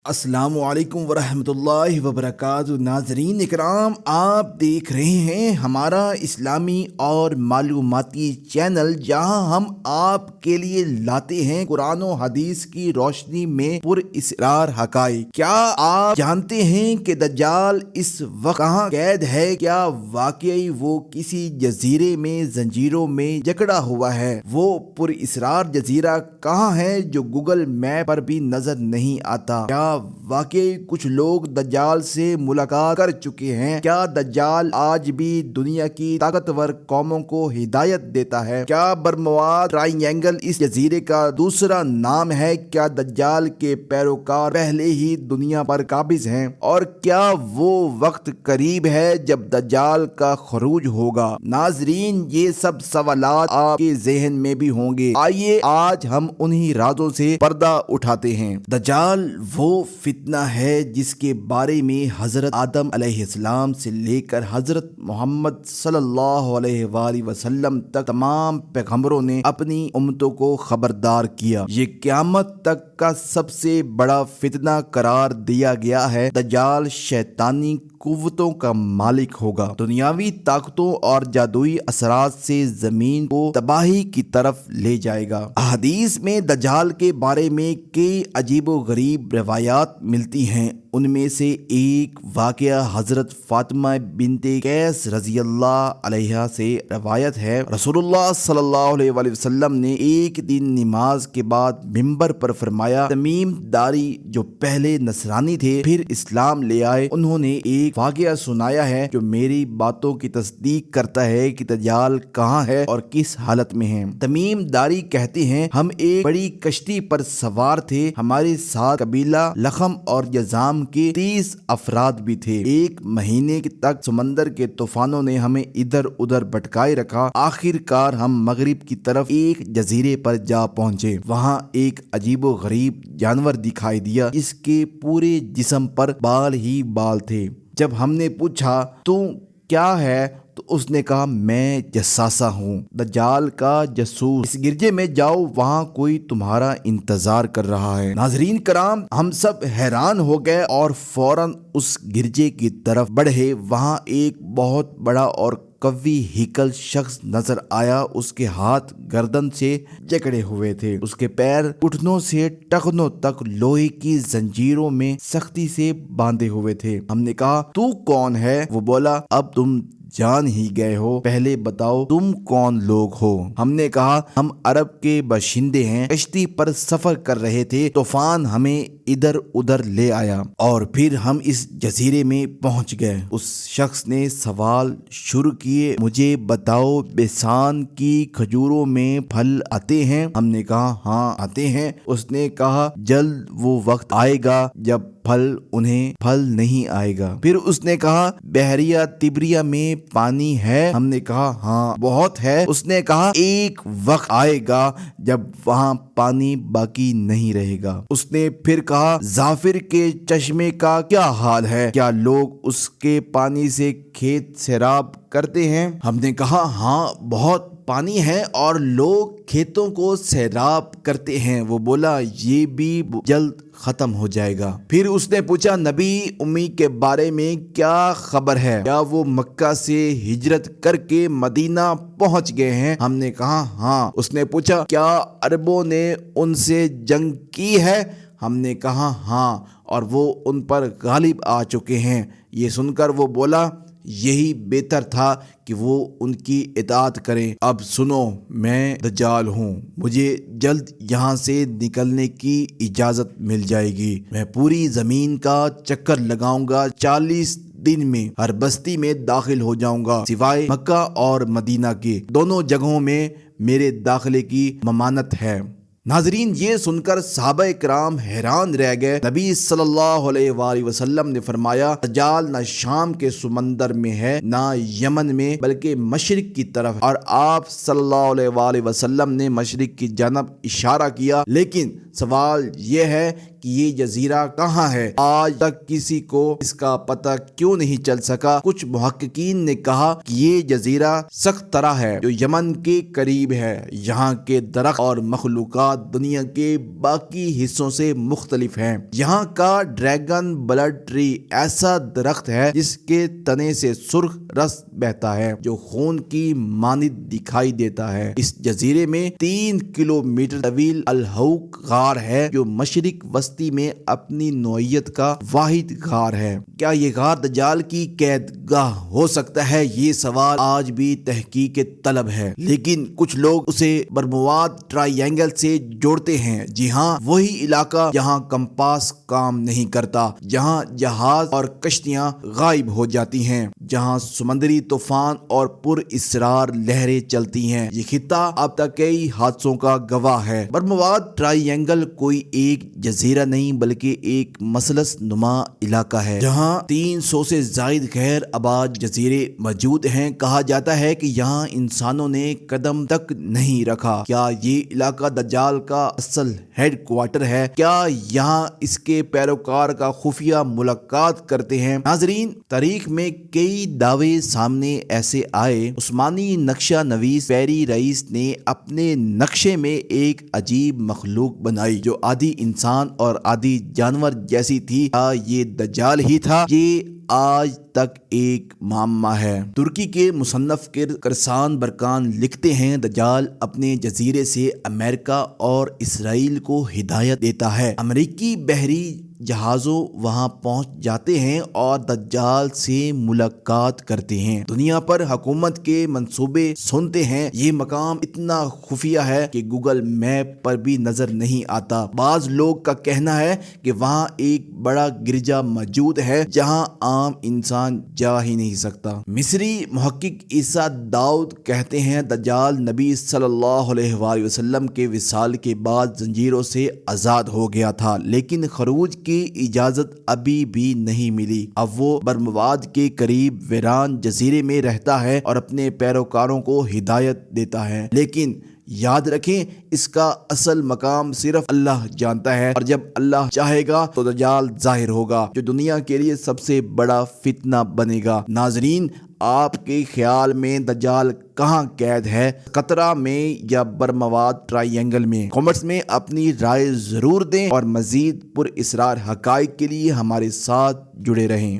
अस्सलाम वालेकुम वरहमत ल्लाहि वबरकातुहू। नाज़रीन इकराम, आप देख रहे हैं हमारा इस्लामी और मालूमाती चैनल, जहां हम आपके लिए लाते हैं कुरान और हदीस की रोशनी में पुरइसरार हक़ाइक़। क्या आप जानते हैं कि दज्जाल इस वक्त कहाँ कैद है? क्या वाकई वो किसी जजीरे में जंजीरों में जकड़ा हुआ है? वो पुरइसरार जजीरा कहाँ है जो गूगल मैप पर भी नजर नहीं आता? क्या वाकई कुछ लोग दज्जाल से मुलाकात कर चुके हैं? क्या दज्जाल आज भी दुनिया की ताकतवर कौमों को हिदायत देता है? क्या बरमुदा ट्रायंगल इस जजीरे का दूसरा नाम है? क्या दज्जाल के पैरोकार पहले ही दुनिया पर काबिज हैं? और क्या वो वक्त करीब है जब दज्जाल का खरूज होगा? नाजरीन, ये सब सवालात आपके जहन में भी होंगे। आइए आज हम उन्हीं राजों से पर्दा उठाते हैं। दज्जाल वो फितना है जिसके बारे में हजरत आदम अलैहिस्सलाम से लेकर हजरत मोहम्मद सल्लल्लाहु अलैहि वसल्लम तक तमाम पैगंबरों ने अपनी उम्मतों को खबरदार किया। ये क़यामत तक का सबसे बड़ा फितना करार दिया गया है। दज्जाल शैतानी कुव्वतों का मालिक होगा। दुनियावी ताकतों और जादुई असरात से जमीन को तबाही की तरफ ले जाएगा। हदीस में दज्जाल के बारे में कई अजीबो गरीब रवायात मिलती हैं। उनमें से एक वाकया हजरत फातिमा बिनते कैस रज़ियल्लाहु अलैहा से रवायत है। रसूलुल्लाह सल्लल्लाहु अलैहि वसल्लम ने एक दिन नमाज के बाद मिंबर पर फरमाया, तमीम दारी जो पहले नसरानी थे फिर इस्लाम ले आए, उन्होंने एक वाकया सुनाया है जो मेरी बातों की तस्दीक करता है कि दज्जाल कहाँ है और किस हालत में है। तमीम दारी कहते हैं, हम एक बड़ी कश्ती पर सवार थे। हमारे साथ कबीला लखम और यजाम के 30 अफराद भी थे। एक महीने तक समंदर के तूफानों ने हमें इधर उधर भटकाए रखा। आखिरकार हम मगरिब की तरफ एक जजीरे पर जा पहुंचे। वहां एक अजीबो गरीब जानवर दिखाई दिया, जिसके पूरे जिस्म पर बाल ही बाल थे। जब हमने पूछा तू क्या है, तो उसने कहा, मैं जस्सासा हूँ, दज्जाल का जसूस। इस गिरजे में जाओ, वहाँ कोई तुम्हारा इंतजार कर रहा है। नाजरीन कराम, हम सब हैरान हो गए और फौरन उस गिरजे की तरफ बढ़े। वहाँ एक बहुत बड़ा और कवी हिकल शख्स नजर आया। उसके हाथ गर्दन से जकड़े हुए थे, उसके पैर घुटनों से टखनों तक लोहे की जंजीरों में सख्ती से बांधे हुए थे। हमने कहा, तू कौन है? वो बोला, अब तुम जान ही गए हो, पहले बताओ तुम कौन लोग हो? हमने कहा, हम अरब के बाशिंदे हैं, कश्ती पर सफर कर रहे थे, तूफान हमें इधर उधर ले आया और फिर हम इस जजीरे में पहुंच गए। उस शख्स ने सवाल शुरू किए, मुझे बताओ, बेसान की खजूरों में फल आते हैं? हमने कहा, हाँ आते हैं। उसने कहा, जल्द वो वक्त आएगा जब उन्हें फल नहीं आएगा। फिर उसने कहा, बहरिया तिबरिया में पानी है? हमने कहा, हाँ बहुत है। उसने कहा, एक वक्त आएगा जब वहाँ पानी बाकी नहीं रहेगा। उसने फिर कहा, जाफिर के चश्मे का क्या हाल है? क्या लोग उसके पानी से खेत सैराब करते हैं? हमने कहा, हाँ बहुत पानी है और लोग खेतों को सैराब करते हैं। वो बोला, ये भी जल्द खत्म हो जाएगा। फिर उसने पूछा, नबी उम्मी के बारे में क्या खबर है? क्या वो मक्का से हिजरत करके मदीना पहुंच गए हैं? हमने कहा, हाँ। उसने पूछा, क्या अरबों ने उनसे जंग की है? हमने कहा, हाँ, और वो उन पर गालिब आ चुके हैं। ये सुनकर वो बोला, यही बेहतर था कि वो उनकी इताअत करें। अब सुनो, मैं दज्जाल हूँ, मुझे जल्द यहाँ से निकलने की इजाज़त मिल जाएगी। मैं पूरी ज़मीन का चक्कर लगाऊंगा, 40 दिन में हर बस्ती में दाखिल हो जाऊंगा, सिवाय मक्का और मदीना के। दोनों जगहों में मेरे दाखिले की ममानत है। नाजरीन, ये सुनकर सहाबा कराम हैरान रह गए। नबी सल्लल्लाहु अलैहि वसल्लम ने फरमाया, दज्जाल न शाम के समंदर में है न यमन में, बल्कि मशरिक की तरफ। और आप सल्लल्लाहु अलैहि वसल्लम ने मशरिक की जानब इशारा किया। लेकिन सवाल यह है کہ یہ جزیرہ کہاں ہے۔ آج تک کسی کو اس کا پتہ کیوں نہیں چل سکا۔ کچھ محققین نے کہا کہ یہ جزیرہ سقطرہ ہے جو یمن کے قریب ہے۔ یہاں کے درخت اور مخلوقات دنیا کے باقی حصوں سے مختلف ہیں۔ یہاں کا ڈریگن بلڈ ٹری ایسا درخت ہے جس کے تنے سے سرخ رس بہتا ہے جو خون کی مانند دکھائی دیتا ہے۔ اس جزیرے میں 3 کلومیٹر طویل الحوق غار ہے جو مشرق وسطی میں اپنی نوعیت کا واحد غار ہے۔ کیا یہ غار دجال کی قید گاہ ہو سکتا ہے؟ یہ سوال آج بھی تحقیق طلب ہے، لیکن کچھ لوگ اسے برمواد ٹرائی اینگل سے جوڑتے ہیں۔ جی ہاں، وہی علاقہ جہاں کمپاس کام نہیں کرتا، جہاں جہاز اور کشتیاں غائب ہو جاتی ہیں، جہاں سمندری طوفان اور پر اسرار لہریں چلتی ہیں۔ یہ خطہ اب تک کئی حادثوں کا گواہ ہے۔ برمواد ٹرائی اینگل کوئی ایک جزیرہ نہیں بلکہ ایک مثلث نما علاقہ ہے جہاں 300 سے زائد غیر آباد جزیرے موجود ہیں۔ کہا جاتا ہے کہ یہاں انسانوں نے قدم تک نہیں رکھا۔ کیا یہ علاقہ دجال کا اصل ہیڈ کوارٹر ہے؟ کیا یہاں اس کے پیروکار کا خفیہ ملاقات کرتے ہیں؟ ناظرین، تاریخ میں کئی دعوے سامنے ایسے آئے۔ عثمانی نقشہ نویس پیری رئیس نے اپنے نقشے میں ایک عجیب مخلوق بنائی جو آدھی انسان اور آدھی جانور جیسی تھی۔ کیا یہ دجال ہی تھا؟ یہ آج تک ایک معمہ ہے۔ ترکی کے مصنف کرسان برکان لکھتے ہیں دجال اپنے جزیرے سے امریکہ اور اسرائیل کو ہدایت دیتا ہے۔ امریکی بحری جہازوں وہاں پہنچ جاتے ہیں اور دجال سے ملاقات کرتے ہیں، دنیا پر حکومت کے منصوبے سنتے ہیں۔ یہ مقام اتنا خفیہ ہے کہ گوگل میپ پر بھی نظر نہیں آتا۔ بعض لوگ کا کہنا ہے کہ وہاں ایک بڑا گرجا موجود ہے جہاں عام انسان جا ہی نہیں سکتا۔ مصری محقق عیسیٰ داؤد کہتے ہیں دجال نبی صلی اللہ علیہ وآلہ وسلم کے وصال کے بعد زنجیروں سے آزاد ہو گیا تھا، لیکن خروج کی اجازت ابھی بھی نہیں ملی۔ اب وہ برمواد کے قریب ویران جزیرے میں رہتا ہے اور اپنے پیروکاروں کو ہدایت دیتا ہے، لیکن یاد رکھیں اس کا اصل مقام صرف اللہ جانتا ہے، اور جب اللہ چاہے گا تو دجال ظاہر ہوگا جو دنیا کے لیے سب سے بڑا فتنہ بنے گا۔ ناظرین، آپ کے خیال میں دجال کہاں قید ہے؟ قطرہ میں یا برمواد ٹرائی اینگل میں؟ کمنٹس میں اپنی رائے ضرور دیں اور مزید پر اسرار حقائق کے لیے ہمارے ساتھ جڑے رہیں۔